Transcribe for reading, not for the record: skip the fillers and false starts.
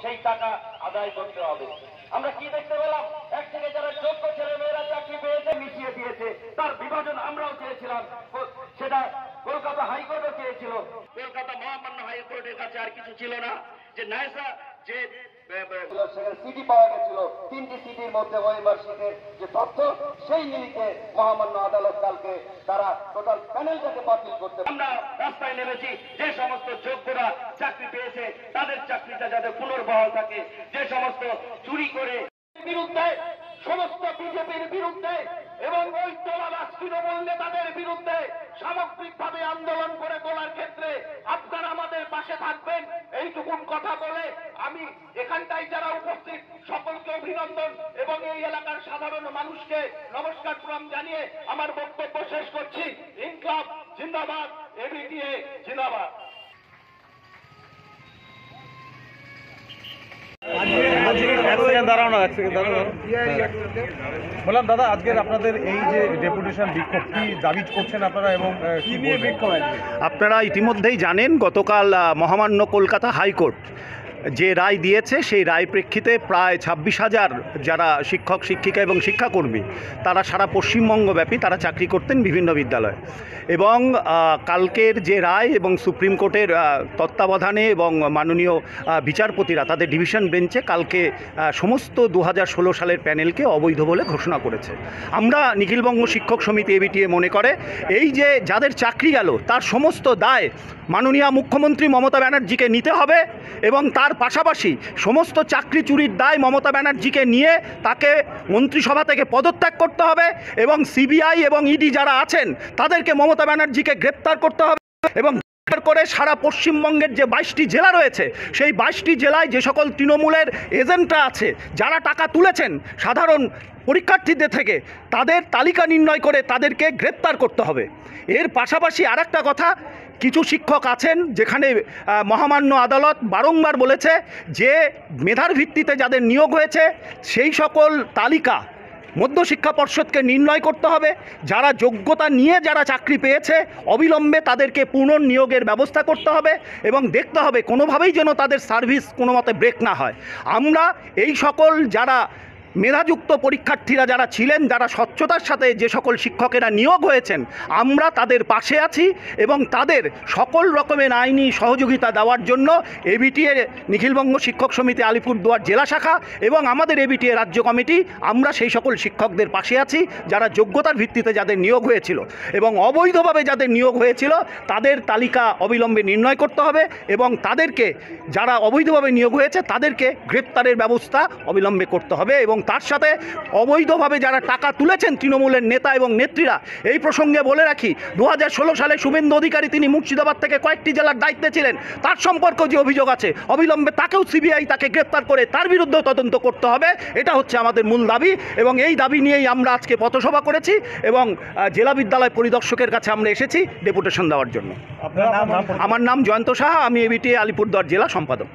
সেই টাকা আদায় করতে হবে। আমরা কি দেখতে পেলাম, এক থেকে যারা যোগ্য ছেলে মেয়েরা চাকরি পেয়েছে মিশিয়ে দিয়েছে, তার বিভাজন আমরাও চেয়েছিলাম, সেটা কলকাতা হাইকোর্টও চেয়েছিল। কলকাতা মহামান্য হাইকোর্টের কাছে আর কিছু ছিল না, যে নাইসা যে সেখানে সিটি পাওয়া গেছিল, 3টি সিটির মধ্যে ওয়েমার্কশিটের যে তথ্য, সেই নিরিখে মহামান্য আদালত কালকে তারা টোটাল প্যানেলটাকে বাতিল করতে। আমরা রাস্তায় নেমেছি, যে সমস্ত যোগ্যরা চাকরি পেয়েছে তাদের চাকরিটা যাতে পুনর্বহাল থাকে, যে সমস্ত চুরি করে বিরুদ্ধে, সমস্ত বিজেপির বিরুদ্ধে এবং ওই তোলাবাস তৃণমূল নেতাদের বিরুদ্ধে সামগ্রিকভাবে আন্দোলন করে তোলার ক্ষেত্রে আপনারা আমাদের পাশে থাকবেন, এইটুকুন কথা বলে আমি এখানটায় যারা উপস্থিত সকলকে অভিনন্দন এবং এই এলাকার সাধারণ মানুষকে নমস্কার প্রণাম জানিয়ে আমার বক্তব্য শেষ করছি। ইনকলাব জিন্দাবাদ, এবিটিএ জিন্দাবাদ। বললাম দাদা, আজকের আপনাদের এই যে ডেপুটেশন বিক্ষোভ, কি দাবি করছেন আপনারা এবং কি নিয়ে বিক্ষোভ? আপনারা ইতিমধ্যেই জানেন, গতকাল মহামান্য কলকাতা হাইকোর্ট যে রায় দিয়েছে, সেই রায় প্রেক্ষিতে প্রায় 26,000 যারা শিক্ষক শিক্ষিকা এবং শিক্ষাকর্মী, তারা সারা পশ্চিমবঙ্গব্যাপী তারা চাকরি করতেন বিভিন্ন বিদ্যালয়ে। এবং কালকের যে রায় এবং সুপ্রিম কোর্টের তত্ত্বাবধানে এবং মাননীয় বিচারপতিরা তাদের ডিভিশন বেঞ্চে কালকে সমস্ত 2016 সালের প্যানেলকে অবৈধ বলে ঘোষণা করেছে। আমরা নিখিলবঙ্গ শিক্ষক সমিতি এবিটিএ মনে করে, এই যে যাদের চাকরি গেল তার সমস্ত দায় মাননীয় মুখ্যমন্ত্রী মমতা ব্যানার্জিকে নিতে হবে এবং তার পাশাপাশি সমস্ত চাকরি চুরির দায় মমতা ব্যানার্জিকে নিয়ে তাকে মন্ত্রিসভা থেকে পদত্যাগ করতে হবে এবং সিবিআই এবং ইডি যারা আছেন তাদেরকে মমতা ব্যানার্জিকে গ্রেপ্তার করতে হবে এবং করে সারা পশ্চিমবঙ্গের যে 22টি জেলা রয়েছে, সেই 22টি জেলায় যে সকল তৃণমূলের এজেন্টরা আছে, যারা টাকা তুলেছেন সাধারণ পরীক্ষার্থীদের থেকে, তাদের তালিকা নির্ণয় করে তাদেরকে গ্রেপ্তার করতে হবে। এর পাশাপাশি আরেকটা কথা, কিছু শিক্ষক আছেন যেখানে মহামান্য আদালত বারংবার বলেছে যে মেধার ভিত্তিতে যাদের নিয়োগ হয়েছে সেই সকল তালিকা মধ্যশিক্ষা পর্ষদকে নির্ণয় করতে হবে। যারা যোগ্যতা নিয়ে যারা চাকরি পেয়েছে অবিলম্বে তাদেরকে পুনর্নিয়োগের ব্যবস্থা করতে হবে এবং দেখতে হবে কোনোভাবেই যেন তাদের সার্ভিস কোনো মতে ব্রেক না হয়। আমরা এই সকল যারা মেধাযুক্ত পরীক্ষার্থীরা যারা ছিলেন, যারা স্বচ্ছতার সাথে যে সকল শিক্ষকেরা নিয়োগ হয়েছেন, আমরা তাদের পাশে আছি এবং তাদের সকল রকমের আইনি সহযোগিতা দেওয়ার জন্য এবিটিএ নিখিলবঙ্গ শিক্ষক সমিতি আলিপুরদুয়ার জেলা শাখা এবং আমাদের এবিটিএ রাজ্য কমিটি, আমরা সেই সকল শিক্ষকদের পাশে আছি যারা যোগ্যতার ভিত্তিতে যাদের নিয়োগ হয়েছিল এবং অবৈধভাবে যাদের নিয়োগ হয়েছিল তাদের তালিকা অবিলম্বে নির্ণয় করতে হবে এবং তাদেরকে, যারা অবৈধভাবে নিয়োগ হয়েছে তাদেরকে গ্রেপ্তারের ব্যবস্থা অবিলম্বে করতে হবে। এবং তার সাথে অবৈধভাবে যারা টাকা তুলেছেন তৃণমূলের নেতা এবং নেত্রীরা, এই প্রসঙ্গে বলে রাখি 2016 সালে শুভেন্দু অধিকারী তিনি মুর্শিদাবাদ থেকে কয়েকটি জেলার দায়িত্বে ছিলেন, তার সম্পর্কে যে অভিযোগ আছে অবিলম্বে তাকেও সিবিআই তাকে গ্রেপ্তার করে তার বিরুদ্ধেও তদন্ত করতে হবে। এটা হচ্ছে আমাদের মূল দাবি এবং এই দাবি নিয়েই আমরা আজকে পথসভা করেছি এবং জেলা বিদ্যালয় পরিদর্শকের কাছে আমরা এসেছি ডেপুটেশন দেওয়ার জন্য। আমার নাম জয়ন্ত সাহা, আমি এবিটিএ আলিপুরদুয়ার জেলা সম্পাদক।